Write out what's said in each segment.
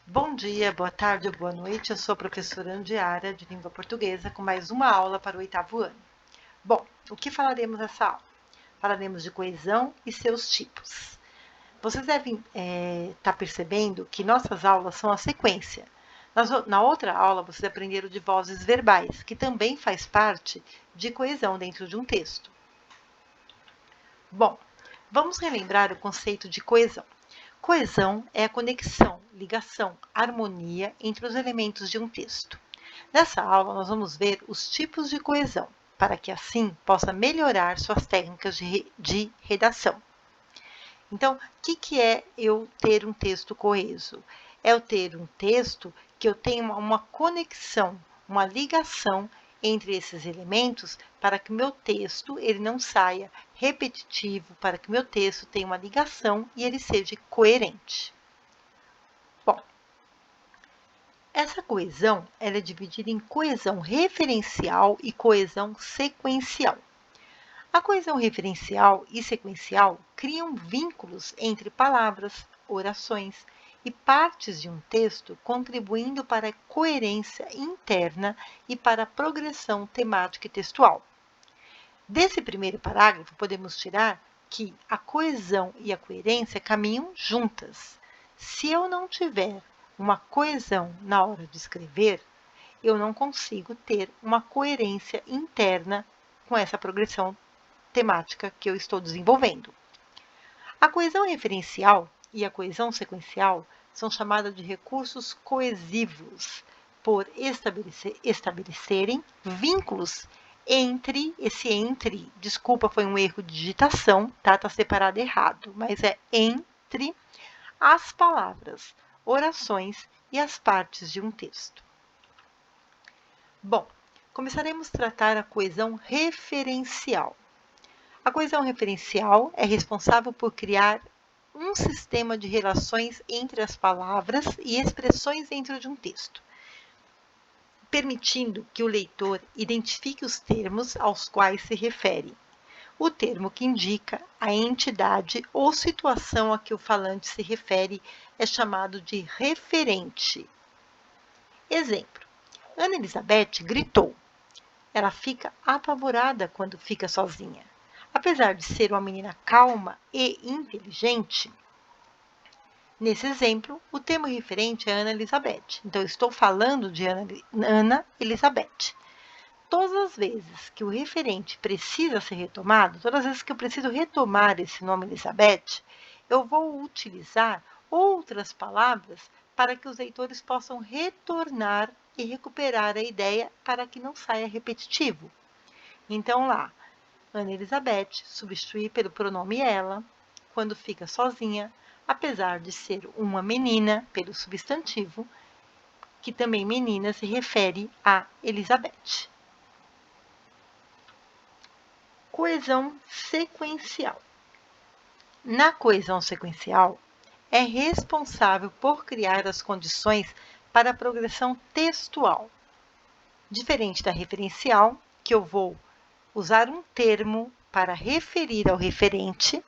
Bom dia, boa tarde ou boa noite. Eu sou a professora Andiara, de Língua Portuguesa, com mais uma aula para o oitavo ano. Bom, o que falaremos nessa aula? Falaremos de coesão e seus tipos. Vocês devem estar percebendo que nossas aulas são a sequência. Na outra aula, vocês aprenderam de vozes verbais, que também faz parte de coesão dentro de um texto. Bom, vamos relembrar o conceito de coesão. Coesão é a conexão, ligação, harmonia entre os elementos de um texto. Nessa aula, nós vamos ver os tipos de coesão, para que assim possa melhorar suas técnicas de redação. Então, o que é eu ter um texto coeso? É eu ter um texto que eu tenha uma conexão, uma ligação entre esses elementos para que o meu texto ele não saia repetitivo, para que o meu texto tenha uma ligação e ele seja coerente. Bom, essa coesão ela é dividida em coesão referencial e coesão sequencial. A coesão referencial e sequencial criam vínculos entre palavras, orações e partes de um texto, contribuindo para a coerência interna e para a progressão temática e textual. Desse primeiro parágrafo, podemos tirar que a coesão e a coerência caminham juntas. Se eu não tiver uma coesão na hora de escrever, eu não consigo ter uma coerência interna com essa progressão temática que eu estou desenvolvendo. A coesão referencial e a coesão sequencial são chamadas de recursos coesivos, por estabelecerem vínculos desculpa, foi um erro de digitação, tá? Tá separado errado, mas é entre as palavras, orações e as partes de um texto. Bom, começaremos a tratar a coesão referencial. A coesão referencial é responsável por criar um sistema de relações entre as palavras e expressões dentro de um texto, permitindo que o leitor identifique os termos aos quais se refere. O termo que indica a entidade ou situação a que o falante se refere é chamado de referente. Exemplo: Ana Elizabeth gritou. Ela fica apavorada quando fica sozinha. Apesar de ser uma menina calma e inteligente, nesse exemplo, o termo referente é Ana Elizabeth. Então, eu estou falando de Ana Elizabeth. Todas as vezes que o referente precisa ser retomado, todas as vezes que eu preciso retomar esse nome Elizabeth, eu vou utilizar outras palavras para que os leitores possam retornar e recuperar a ideia para que não saia repetitivo. Então, lá, Ana Elizabeth substitui pelo pronome ela, quando fica sozinha, apesar de ser uma menina, pelo substantivo, que também menina se refere a Elizabeth. Coesão sequencial. Na coesão sequencial, é responsável por criar as condições para a progressão textual. Diferente da referencial, que eu vou usar um termo para referir ao referente,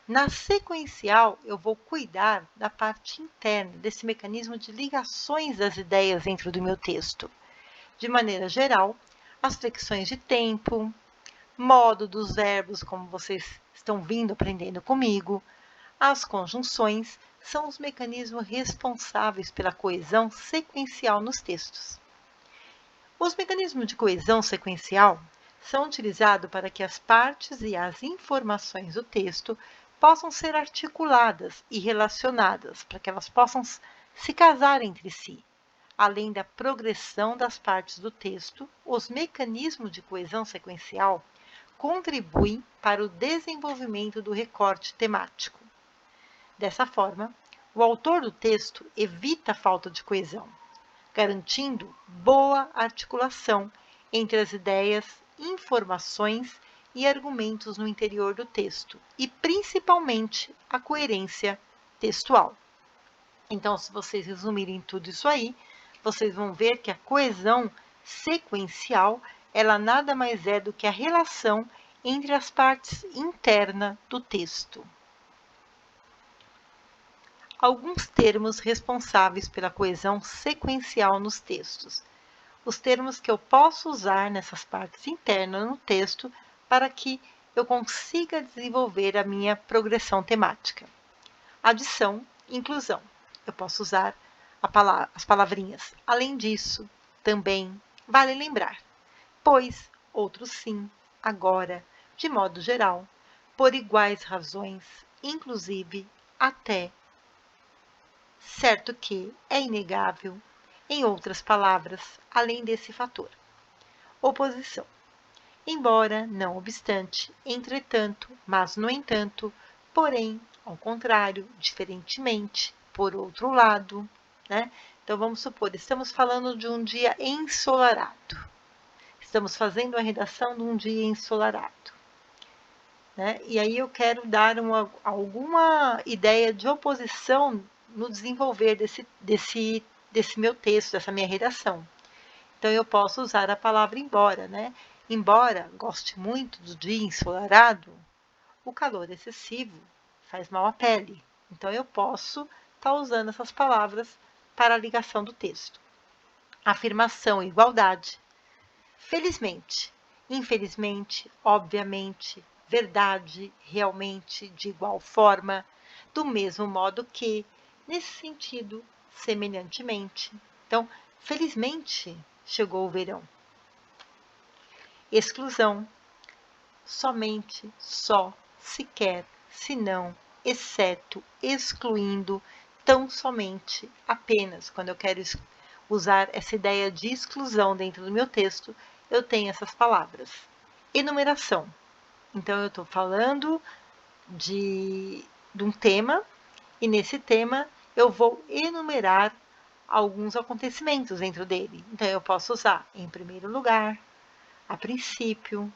na sequencial eu vou cuidar da parte interna, desse mecanismo de ligações das ideias dentro do meu texto. De maneira geral, as flexões de tempo, modo dos verbos, como vocês estão vindo aprendendo comigo, as conjunções são os mecanismos responsáveis pela coesão sequencial nos textos. Os mecanismos de coesão sequencial são utilizados para que as partes e as informações do texto possam ser articuladas e relacionadas, para que elas possam se casar entre si. Além da progressão das partes do texto, os mecanismos de coesão sequencial contribuem para o desenvolvimento do recorte temático. Dessa forma, o autor do texto evita a falta de coesão, garantindo boa articulação entre as ideias, informações e argumentos no interior do texto e, principalmente, a coerência textual. Então, se vocês resumirem tudo isso aí, vocês vão ver que a coesão sequencial, ela nada mais é do que a relação entre as partes internas do texto. alguns termos responsáveis pela coesão sequencial nos textos. Os termos que eu posso usar nessas partes internas no texto para que eu consiga desenvolver a minha progressão temática. Adição e inclusão. Eu posso usar as palavrinhas. Além disso, também, vale lembrar. Pois, outro sim, agora, de modo geral, por iguais razões, inclusive, até. Certo que é inegável, em outras palavras, além desse fator. Oposição. Embora, não obstante, entretanto, mas no entanto, porém, ao contrário, diferentemente, por outro lado, né? Então vamos supor, estamos falando de um dia ensolarado. Estamos fazendo a redação de um dia ensolarado, né? E aí eu quero dar alguma ideia de oposição no desenvolver desse meu texto, dessa minha redação. Então eu posso usar a palavra embora, né? Embora goste muito do dia ensolarado, o calor excessivo faz mal à pele. Então eu posso estar usando essas palavras para a ligação do texto. Afirmação e igualdade. Felizmente, infelizmente, obviamente, verdade, realmente, de igual forma, do mesmo modo que, nesse sentido, semelhantemente. Então, felizmente, chegou o verão. Exclusão. Somente, só, sequer, senão, exceto, excluindo, tão somente, apenas. Quando eu quero usar essa ideia de exclusão dentro do meu texto, eu tenho essas palavras. Enumeração. Então, eu estou falando de um tema, e nesse tema eu vou enumerar alguns acontecimentos dentro dele. Então, eu posso usar em primeiro lugar, a princípio,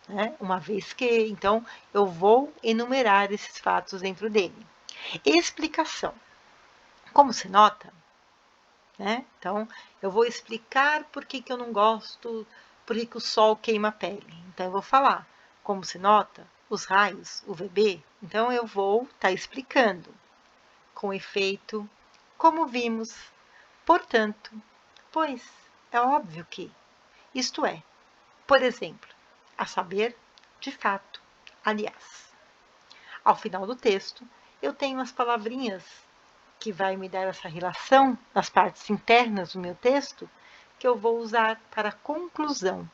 né? Uma vez que, então, eu vou enumerar esses fatos dentro dele. Explicação. Como se nota, né? Então, eu vou explicar por que eu não gosto, por que o sol queima a pele. Então, eu vou falar, como se nota, os raios, UVB. Então, eu vou estar explicando. Com efeito, como vimos, portanto, pois, é óbvio que, isto é, por exemplo, a saber, de fato, aliás. Ao final do texto, eu tenho as palavrinhas que vai me dar essa relação nas partes internas do meu texto, que eu vou usar para conclusão.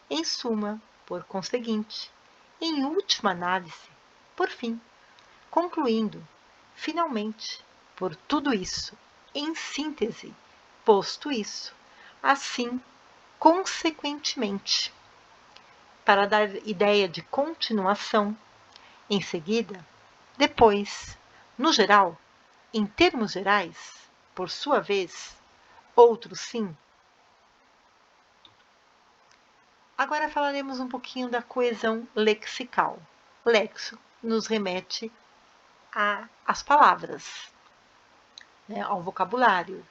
Em suma, por conseguinte, em última análise, por fim, concluindo, finalmente, por tudo isso, em síntese, posto isso, assim, consequentemente, para dar ideia de continuação, em seguida, depois, no geral, em termos gerais, por sua vez, outro sim. Agora falaremos um pouquinho da coesão lexical. Lexo nos remete às palavras, né, ao vocabulário,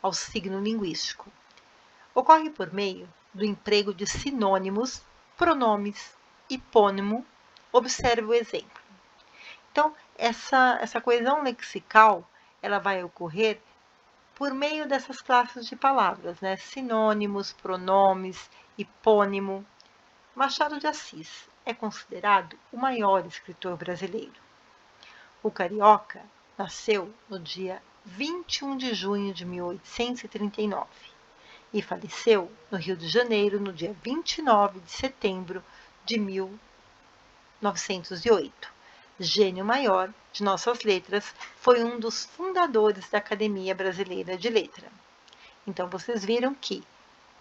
ao signo linguístico. Ocorre por meio do emprego de sinônimos, pronomes, hipônimo. Observe o exemplo. Então, essa coesão lexical, ela vai ocorrer por meio dessas classes de palavras, né? Sinônimos, pronomes, hipônimo. Machado de Assis é considerado o maior escritor brasileiro. O carioca nasceu no dia 21 de junho de 1839 e faleceu no Rio de Janeiro no dia 29 de setembro de 1908. Gênio maior de nossas letras, foi um dos fundadores da Academia Brasileira de Letra. Então, vocês viram que,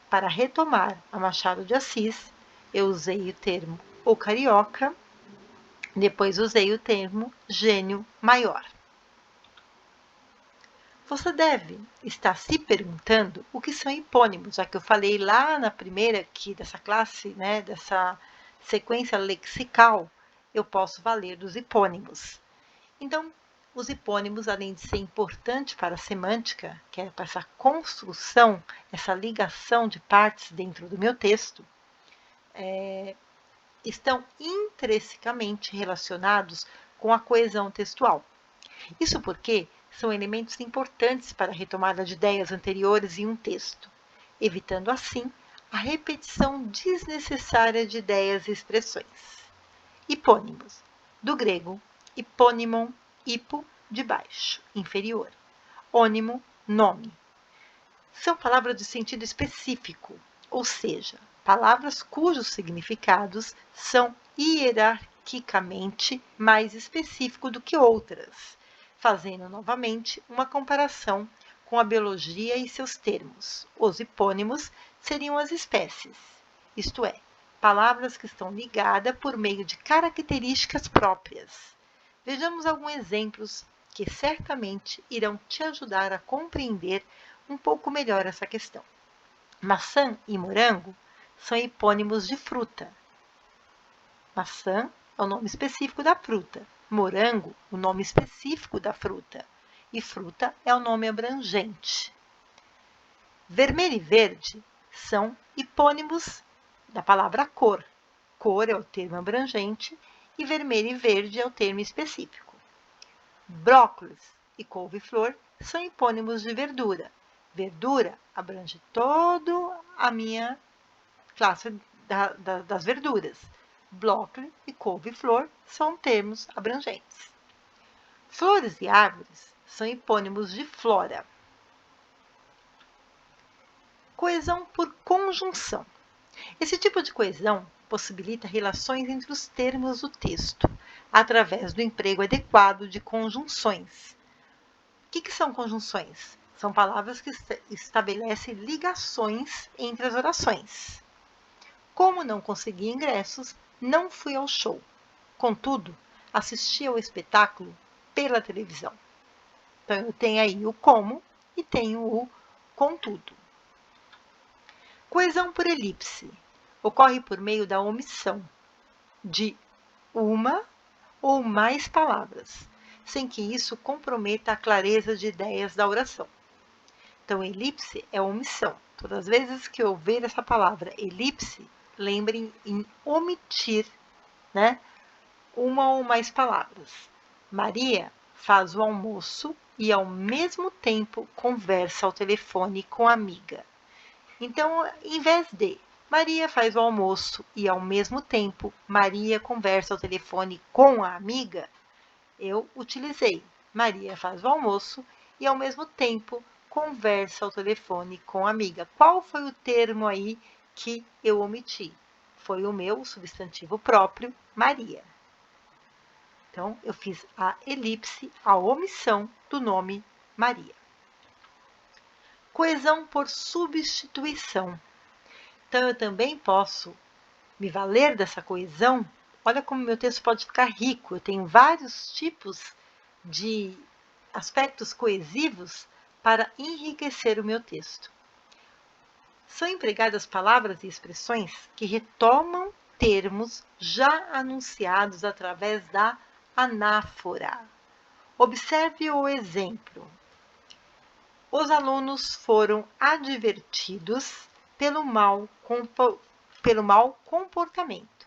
para retomar a Machado de Assis, eu usei o termo o carioca, depois usei o termo gênio maior. Você deve estar se perguntando o que são hipônimos, já que eu falei lá na primeira aqui dessa classe, né, dessa sequência lexical, eu posso valer dos hipônimos. Então, os hipônimos, além de ser importante para a semântica, que é para essa construção, essa ligação de partes dentro do meu texto, estão intrinsecamente relacionados com a coesão textual. Isso porque são elementos importantes para a retomada de ideias anteriores em um texto, evitando assim a repetição desnecessária de ideias e expressões. Hipônimos, do grego hipônimon, hipo, de baixo, inferior, ônimo, nome. São palavras de sentido específico, ou seja, palavras cujos significados são hierarquicamente mais específicos do que outras, fazendo novamente uma comparação com a biologia e seus termos. Os hipônimos seriam as espécies, isto é, palavras que estão ligadas por meio de características próprias. Vejamos alguns exemplos que certamente irão te ajudar a compreender um pouco melhor essa questão. Maçã e morango são hipônimos de fruta. Maçã é o nome específico da fruta, morango, o nome específico da fruta, e fruta é o nome abrangente. Vermelho e verde são hipônimos da palavra cor. Cor é o termo abrangente e vermelho e verde é o termo específico. Brócolis e couve-flor são hipônimos de verdura. Verdura abrange toda a minha classe das verduras. Brócolis e couve-flor são termos abrangentes. Flores e árvores são hipônimos de flora. Coesão por conjunção. Esse tipo de coesão possibilita relações entre os termos do texto, através do emprego adequado de conjunções. O que são conjunções? São palavras que estabelecem ligações entre as orações. Como não consegui ingressos, não fui ao show. Contudo, assisti ao espetáculo pela televisão. Então, eu tenho aí o como e tenho o contudo. Coesão por elipse ocorre por meio da omissão de uma ou mais palavras, sem que isso comprometa a clareza de ideias da oração. Então, elipse é omissão. Todas as vezes que eu ver essa palavra elipse, lembrem em omitir, né, uma ou mais palavras. Maria faz o almoço e, ao mesmo tempo, conversa ao telefone com a amiga. Então, em vez de Maria faz o almoço e, ao mesmo tempo, Maria conversa ao telefone com a amiga, eu utilizei Maria faz o almoço e, ao mesmo tempo, conversa ao telefone com a amiga. Qual foi o termo aí que eu omiti? Foi o meu substantivo próprio, Maria. Então, eu fiz a elipse, a omissão do nome Maria. Coesão por substituição. Então, eu também posso me valer dessa coesão. Olha como meu texto pode ficar rico. Eu tenho vários tipos de aspectos coesivos para enriquecer o meu texto. São empregadas palavras e expressões que retomam termos já anunciados através da anáfora. Observe o exemplo. Os alunos foram advertidos pelo mau comportamento.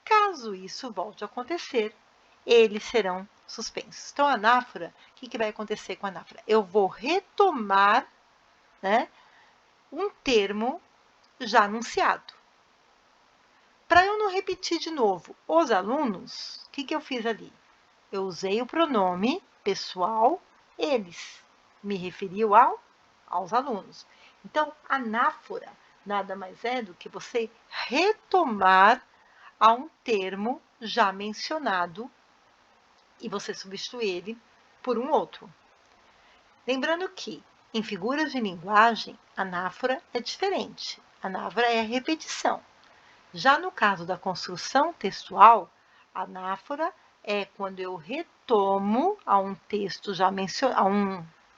Caso isso volte a acontecer, eles serão suspensos. Então, a anáfora, o que vai acontecer com a anáfora? Eu vou retomar, né, um termo já anunciado. Para eu não repetir de novo os alunos, o que eu fiz ali? Eu usei o pronome pessoal, eles. Me referiu aos alunos. Então, anáfora nada mais é do que você retomar a um termo já mencionado e você substituir ele por um outro. Lembrando que, em figuras de linguagem, anáfora é diferente. Anáfora é a repetição. Já no caso da construção textual, anáfora é quando eu retomo a um texto já mencionado,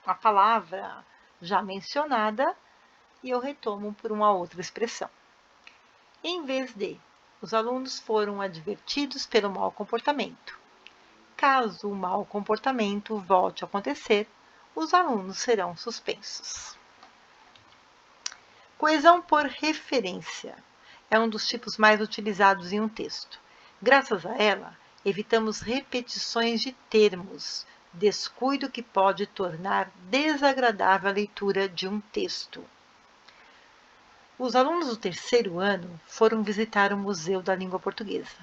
uma palavra já mencionada, e eu retomo por uma outra expressão. Em vez de, os alunos foram advertidos pelo mau comportamento. Caso o mau comportamento volte a acontecer, os alunos serão suspensos. Coesão por referência é um dos tipos mais utilizados em um texto. Graças a ela, evitamos repetições de termos, descuido que pode tornar desagradável a leitura de um texto. Os alunos do terceiro ano foram visitar o Museu da Língua Portuguesa.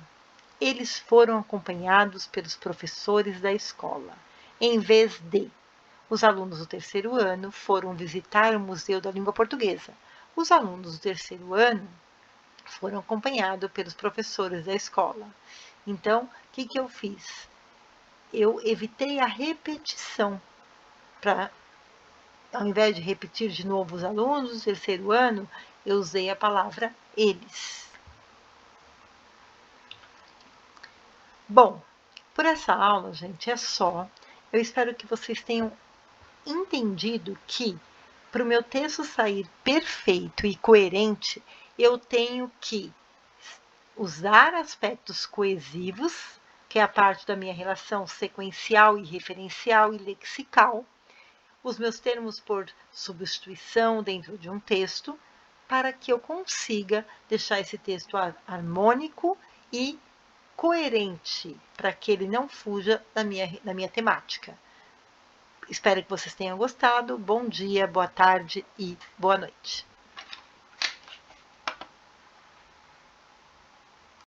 Eles foram acompanhados pelos professores da escola, em vez de os alunos do terceiro ano foram visitar o Museu da Língua Portuguesa. Os alunos do terceiro ano foram acompanhados pelos professores da escola. Então, o que eu fiz? Eu evitei a repetição. Ao invés de repetir de novo os alunos do terceiro ano, eu usei a palavra eles. Bom, por essa aula, gente, é só. Eu espero que vocês tenham entendido que, para o meu texto sair perfeito e coerente, eu tenho que usar aspectos coesivos, que é a parte da minha relação sequencial e referencial e lexical, os meus termos por substituição dentro de um texto, para que eu consiga deixar esse texto harmônico e coerente, para que ele não fuja da minha temática. Espero que vocês tenham gostado. Bom dia, boa tarde e boa noite.